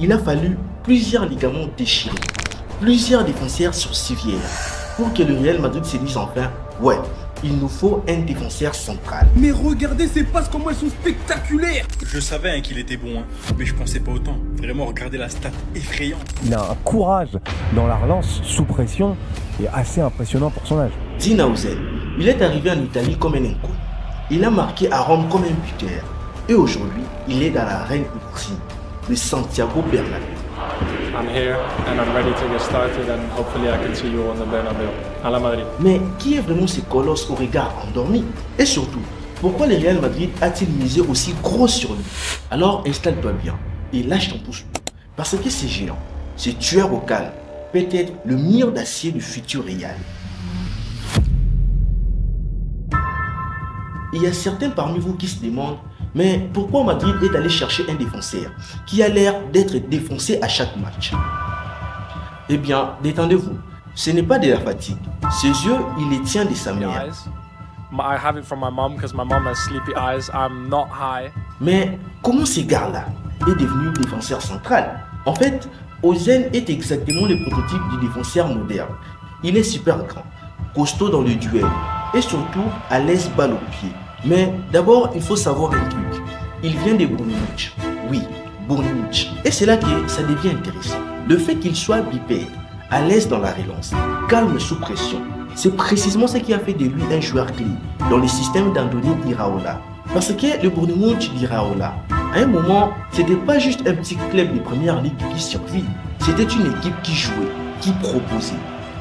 il a fallu plusieurs ligaments déchirés, plusieurs défenseurs sur civière pour que le Real Madrid se dise enfin, ouais, il nous faut un défenseur central. Mais regardez ces passes, comment elles sont spectaculaires! Je savais hein, qu'il était bon, mais je pensais pas autant. Vraiment, regardez la stat effrayante. Il a un courage dans la relance sous pression et assez impressionnant pour son âge. Dean Howson, il est arrivé en Italie comme un inconnu. Il a marqué à Rome comme un buteur. Et aujourd'hui, il est dans la reine ultime, le Santiago Bernabéu. I'm here and I'm ready to get started and hopefully I can see you on the Bernabéu. À la Madrid. Mais qui est vraiment ce colosse au regard endormi? Et surtout, pourquoi le Real Madrid a-t-il misé aussi gros sur lui? Alors installe-toi bien et lâche ton pouce. Parce que c'est géant, ce tueur au calme, peut-être le mur d'acier du futur Real. Il y a certains parmi vous qui se demandent, mais pourquoi Madrid est allé chercher un défenseur qui a l'air d'être défoncé à chaque match? Eh bien, détendez-vous, ce n'est pas de la fatigue. Ses yeux, il les tient de sa mère. I have it from my mom because my mom has sleepy eyes. I'm not high. Mais comment ce gars-là est devenu défenseur central? En fait, Howson est exactement le prototype du défenseur moderne. Il est super grand, costaud dans le duel et surtout à l'aise balle au pied. Mais d'abord, il faut savoir un truc. Il vient de Bournemouth. Oui, Bournemouth. Et c'est là que ça devient intéressant. Le fait qu'il soit bipède, à l'aise dans la relance, calme sous pression, c'est précisément ce qui a fait de lui un joueur clé dans le système d'Andoni Iraola. Parce que le Bournemouth d'Iraola, à un moment, c'était pas juste un petit club de première ligue qui survit. C'était une équipe qui jouait, qui proposait.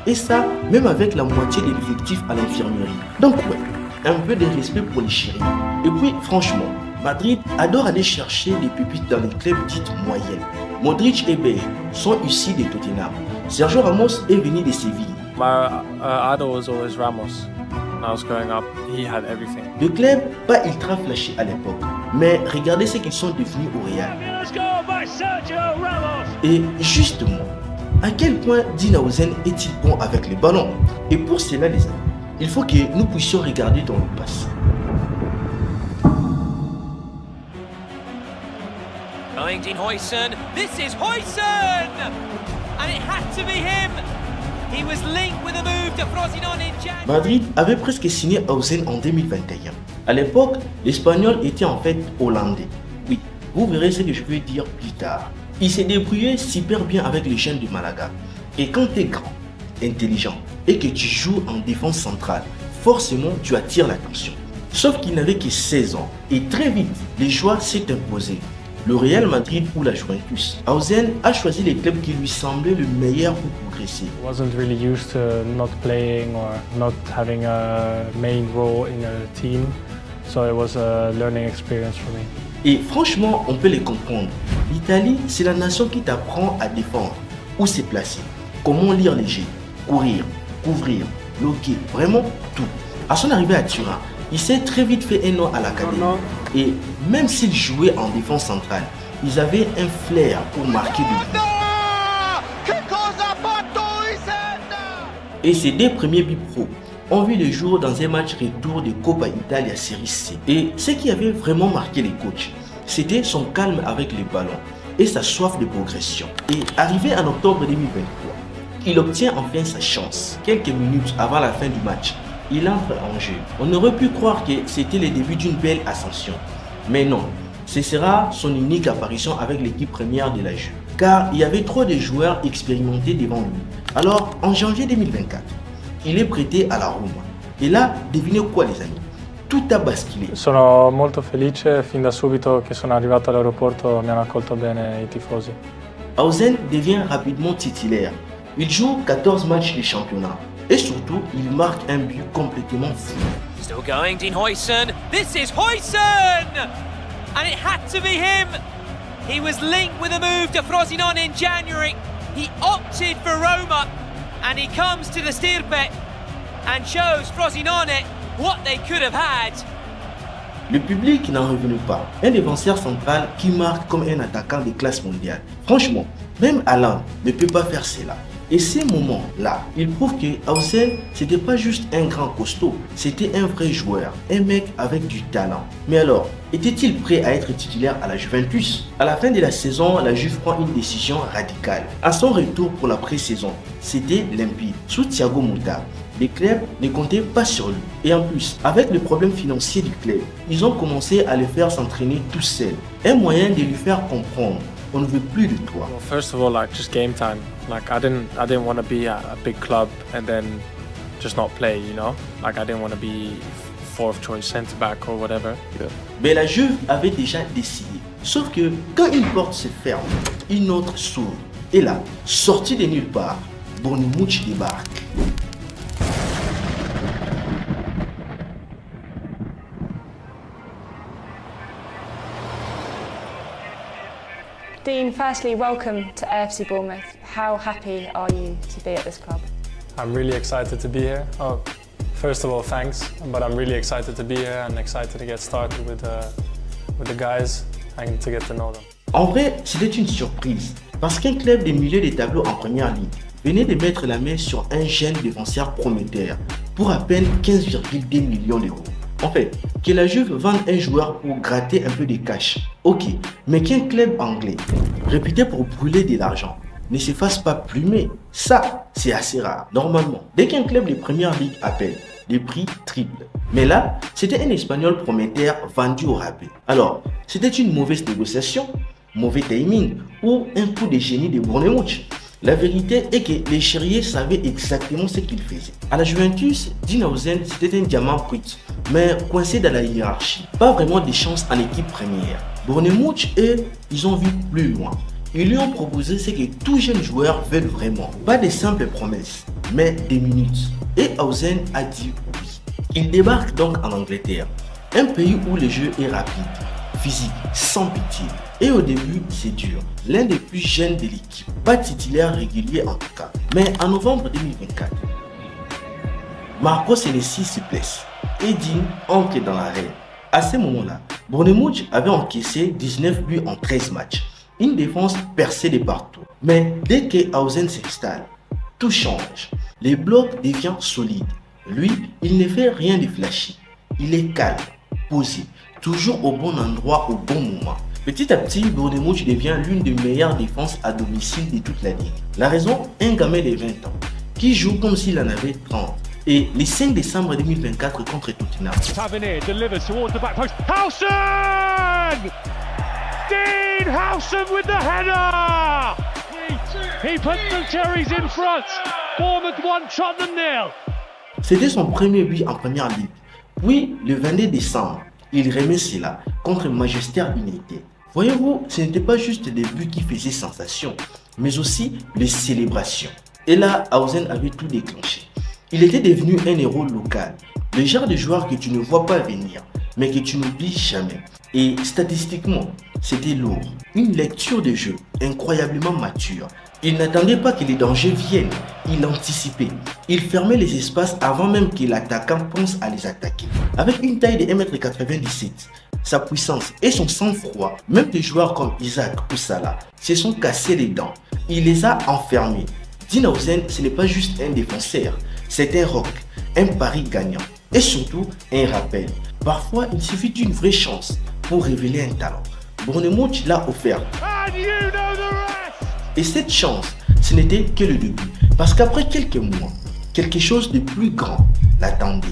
Et ça, même avec la moitié de l'effectif à l'infirmerie. Donc ouais, un peu de respect pour les chéris. Et puis franchement, Madrid adore aller chercher des pépites dans les clubs dites moyennes. Modric et Bale sont issus de Tottenham. Sergio Ramos est venu de Séville. My idol was always Ramos. When I was growing up, he had everything. Le club, pas ultra flashy à l'époque, mais regardez ce qu'ils sont devenus au Real. Et justement, à quel point Dean Howson est-il bon avec les ballons? Et pour cela les amis, il faut que nous puissions regarder dans le passé. Dean Howson, this is Howson! And it had to be him! He was linked with a move to Frosinone in January. Madrid avait presque signé Howson en 2021. À l'époque, l'Espagnol était en fait hollandais. Oui, vous verrez ce que je veux dire plus tard. Il s'est débrouillé super bien avec les jeunes de Malaga. Et quand tu es grand, intelligent et que tu joues en défense centrale, forcément tu attires l'attention. Sauf qu'il n'avait que 16 ans et très vite, les choix s'est imposé. Le Real Madrid ou la Juventus. Howson a choisi les clubs qui lui semblaient le meilleur pour progresser. I wasn't really used to not playing or not having a main role in a team, so it was a learning experience for me. Et franchement, on peut les comprendre. L'Italie, c'est la nation qui t'apprend à défendre, où se placer, comment lire les jeux, courir, couvrir, bloquer, vraiment tout. À son arrivée à Turin, il s'est très vite fait un nom à l'académie. Et même s'ils jouaient en défense centrale, ils avaient un flair pour marquer des buts. Et ses deux premiers buts pro ont vu le jour dans un match retour de Coppa Italia Serie C. Et ce qui avait vraiment marqué les coachs, c'était son calme avec les ballons et sa soif de progression. Et arrivé en octobre 2023, il obtient enfin sa chance. Quelques minutes avant la fin du match, il entre en jeu. On aurait pu croire que c'était le début d'une belle ascension. Mais non, ce sera son unique apparition avec l'équipe première de la Juve. Car il y avait trop de joueurs expérimentés devant lui. Alors, en janvier 2024, il est prêté à la Roma. Et là, devinez quoi les amis? Tout a basculé. Sono molto felice, fin da subito che sono arrivato all'aeroporto mi hanno accolto bene i tifosi. Howson devient rapidement titulaire. Il joue 14 matchs de championnat. Et surtout, il marque un but complètement fou. Still going, Dean Howson. This is Howson! And it had to be him. He was linked with a move to Frosinone in January. He opted for Roma. And he comes to the Stirpe and shows Frosinone what they could have had. Le public n'en revenait pas. Un défenseur central qui marque comme un attaquant de classe mondiale. Franchement, même Haaland ne peut pas faire cela. Et ces moments-là, ils prouvent que Hausen, c'était pas juste un grand costaud, c'était un vrai joueur, un mec avec du talent. Mais alors, était-il prêt à être titulaire à la Juventus? À la fin de la saison, la Juve prend une décision radicale. À son retour pour la pré-saison, c'était limpide. Sous Thiago Motta, les clubs ne comptaient pas sur lui. Et en plus, avec le problème financier du club, ils ont commencé à le faire s'entraîner tout seul. Un moyen de lui faire comprendre, on ne veut plus de toi. Well, first of all, like just game time. Like I didn't want to be at a big club and then just not play, you know? Like I didn't want to be fourth choice centre back or whatever. Mais la Juve avait déjà décidé. Sauf que quand une porte se ferme, une autre s'ouvre. Et là, sorti de nulle part, Bournemouth débarque. Dean, firstly, welcome to AFC Bournemouth. How happy are you to be at this club? I'm really excited to be here. Oh, first of all, thanks. But I'm really excited to be here and excited to get started with the guys and to get to know them. En vrai, c'était une surprise. Parce qu'un club des milieux de tableau en première ligue venait de mettre la main sur un jeune défenseur prometteur pour à peine 15,2 millions d'euros. En fait, que la Juve vende un joueur pour gratter un peu de cash, ok, mais qu'un club anglais, réputé pour brûler de l'argent, ne se fasse pas plumer, ça, c'est assez rare. Normalement, dès qu'un club de première ligue appelle, les prix triplent. Mais là, c'était un Espagnol prometteur vendu au rabais. Alors, c'était une mauvaise négociation, mauvais timing ou un coup de génie de Bournemouth. La vérité est que les Chériers savaient exactement ce qu'ils faisaient. À la Juventus, Dean Hausen, c'était un diamant brut, mais coincé dans la hiérarchie. Pas vraiment de chance en équipe première. Bournemouth, eux, ils ont vu plus loin. Ils lui ont proposé ce que tout jeune joueur veut vraiment. Pas des simples promesses, mais des minutes. Et Hausen a dit oui. Il débarque donc en Angleterre, un pays où le jeu est rapide, physique, sans pitié. Et au début, c'est dur. L'un des plus jeunes de l'équipe, pas titulaire régulier en tout cas. Mais en novembre 2024, Marco Senesi se blesse et Dean entre dans l'arène. À ce moment-là, Bournemouth avait encaissé 19 buts en 13 matchs. Une défense percée de partout. Mais dès que Hausen s'installe, tout change. Les blocs deviennent solides. Lui, il ne fait rien de flashy. Il est calme, posé, toujours au bon endroit au bon moment. Petit à petit, Bournemouth devient l'une des meilleures défenses à domicile de toute la ligue. La raison, un gamin de 20 ans, qui joue comme s'il en avait 30. Et le 5 décembre 2024 contre Tottenham. Tavernier delivers towards the back post. Howson! Dean Howson with the header! He put the Cherries in front. Bournemouth 1, Tottenham 0. C'était son premier but en première ligue. Puis, le 22 décembre, il remet cela contre Manchester United. Voyez-vous, ce n'était pas juste des buts qui faisaient sensation, mais aussi les célébrations. Et là, Hausen avait tout déclenché. Il était devenu un héros local, le genre de joueur que tu ne vois pas venir, mais que tu n'oublies jamais. Et statistiquement, c'était lourd. Une lecture de jeu incroyablement mature. Il n'attendait pas que les dangers viennent, il anticipait. Il fermait les espaces avant même que l'attaquant pense à les attaquer. Avec une taille de 1,97 m, sa puissance et son sang-froid, même des joueurs comme Isaac ou Salah se sont cassés les dents. Il les a enfermés. Dean Hausen, ce n'est pas juste un défenseur, c'est un rock, un pari gagnant et surtout un rappel. Parfois, il suffit d'une vraie chance pour révéler un talent. Bournemouth l'a offert. Et cette chance, ce n'était que le début, parce qu'après quelques mois, quelque chose de plus grand l'attendait.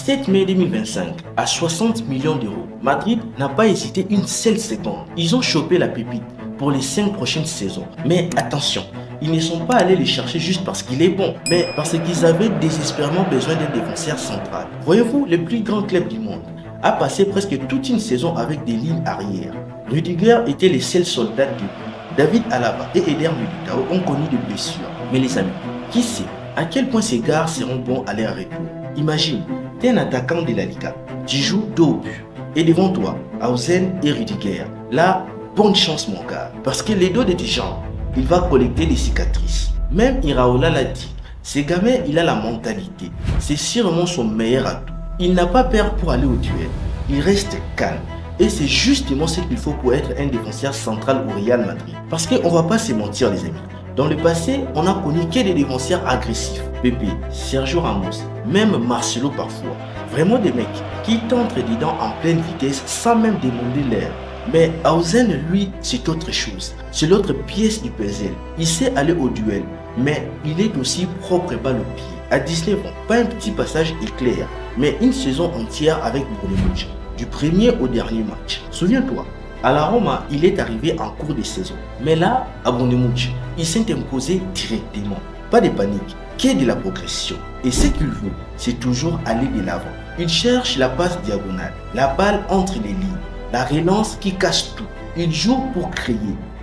Le 17 mai 2025, à 60 millions d'euros, Madrid n'a pas hésité une seule seconde. Ils ont chopé la pépite pour les 5 prochaines saisons. Mais attention, ils ne sont pas allés les chercher juste parce qu'il est bon, mais parce qu'ils avaient désespérément besoin d'un défenseur central. Voyez-vous, le plus grand club du monde a passé presque toute une saison avec des lignes arrière. Rudiger était les seuls soldats de but. David Alaba et Eder Militao ont connu des blessures. Mais les amis, qui sait à quel point ces gars seront bons à leur retour? Imagine, tu es un attaquant de la Liga, tu joues dos au but, et devant toi, Hausen et Rudiger. Là, bonne chance mon gars. Parce que les dos de tes jambes, il va collecter des cicatrices. Même Iraola l'a dit, ce gamin il a la mentalité. C'est sûrement son meilleur atout. Il n'a pas peur pour aller au duel. Il reste calme. Et c'est justement ce qu'il faut pour être un défenseur central au Real Madrid. Parce qu'on ne va pas se mentir les amis. Dans le passé, on a connu que des défenseurs agressifs. Pepe, Sergio Ramos, même Marcelo parfois. Vraiment des mecs qui tentent dedans en pleine vitesse sans même demander l'air. Mais Hausen, lui, c'est autre chose. C'est l'autre pièce du puzzle. Il sait aller au duel, mais il est aussi propre balle au pied. À 19 ans, pas un petit passage éclair, mais une saison entière avec Bournemouth. Du premier au dernier match. Souviens-toi, à la Roma, il est arrivé en cours de saison. Mais là, à Bournemouth, il s'est imposé directement. Pas de panique, que de la progression. Et ce qu'il veut, c'est toujours aller de l'avant. Il cherche la passe diagonale, la balle entre les lignes, la relance qui casse tout. Il joue pour créer,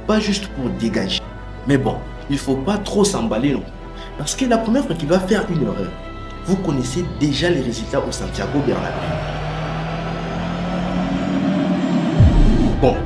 pas juste pour dégager. Mais bon, il ne faut pas trop s'emballer non plus. Parce que la première fois qu'il va faire une erreur, vous connaissez déjà les résultats au Santiago Bernabéu. Bon,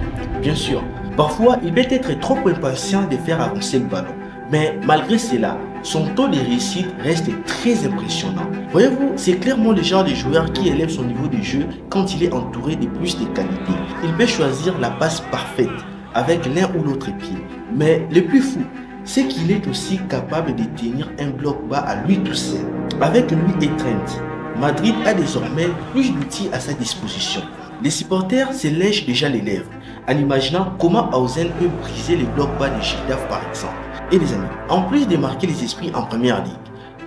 bien sûr, parfois il peut être trop impatient de faire avancer le ballon. Mais malgré cela, son taux de réussite reste très impressionnant. Voyez-vous, c'est clairement le genre de joueur qui élève son niveau de jeu quand il est entouré de plus de qualité. Il peut choisir la passe parfaite avec l'un ou l'autre pied. Mais le plus fou, c'est qu'il est aussi capable de tenir un bloc bas à lui tout seul. Avec lui et Trent, Madrid a désormais plus d'outils à sa disposition. Les supporters se lèchent déjà les lèvres en imaginant comment Hausen peut briser les blocs bas de Getafe par exemple. Et les amis, en plus de marquer les esprits en première ligue,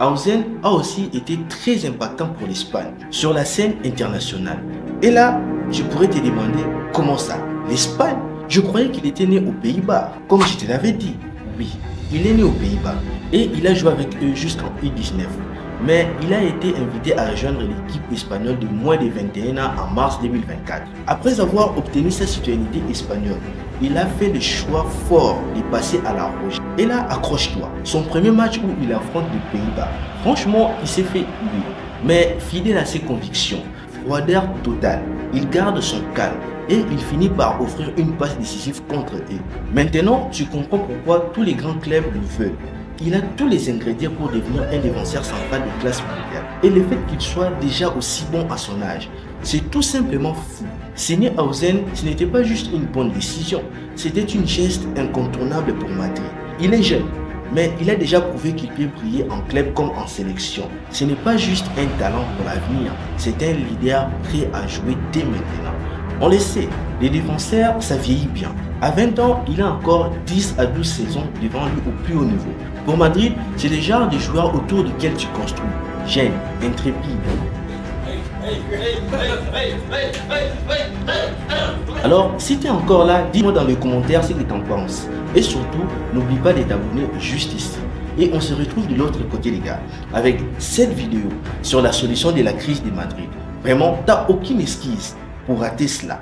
Hausen a aussi été très impactant pour l'Espagne sur la scène internationale. Et là, je pourrais te demander comment ça, l'Espagne? Je croyais qu'il était né aux Pays-Bas, comme je te l'avais dit. Oui, il est né aux Pays-Bas et il a joué avec eux jusqu'en U19. Mais il a été invité à rejoindre l'équipe espagnole de moins de 21 ans en mars 2024. Après avoir obtenu sa citoyenneté espagnole, il a fait le choix fort de passer à la rouge. Et là, accroche-toi, son premier match où il affronte les Pays-Bas. Franchement, il s'est fait huer. Mais fidèle à ses convictions, froideur totale, il garde son calme et il finit par offrir une passe décisive contre eux. Maintenant, tu comprends pourquoi tous les grands clubs le veulent. Il a tous les ingrédients pour devenir un défenseur central de classe mondiale. Et le fait qu'il soit déjà aussi bon à son âge, c'est tout simplement fou. Signer Hausen, ce n'était pas juste une bonne décision, c'était une geste incontournable pour Madrid. Il est jeune, mais il a déjà prouvé qu'il peut briller en club comme en sélection. Ce n'est pas juste un talent pour l'avenir, c'est un leader prêt à jouer dès maintenant. On le sait, les défenseurs, ça vieillit bien. À 20 ans, il a encore 10 à 12 saisons devant lui au plus haut niveau. Pour Madrid, c'est le genre de joueur autour duquel tu construis. Jeune, intrépide. Alors, si tu es encore là, dis-moi dans les commentaires ce que tu en penses. Et surtout, n'oublie pas de t'abonner juste ici. Et on se retrouve de l'autre côté les gars, avec cette vidéo sur la solution de la crise de Madrid. Vraiment, tu n'as aucune esquisse pour rater cela.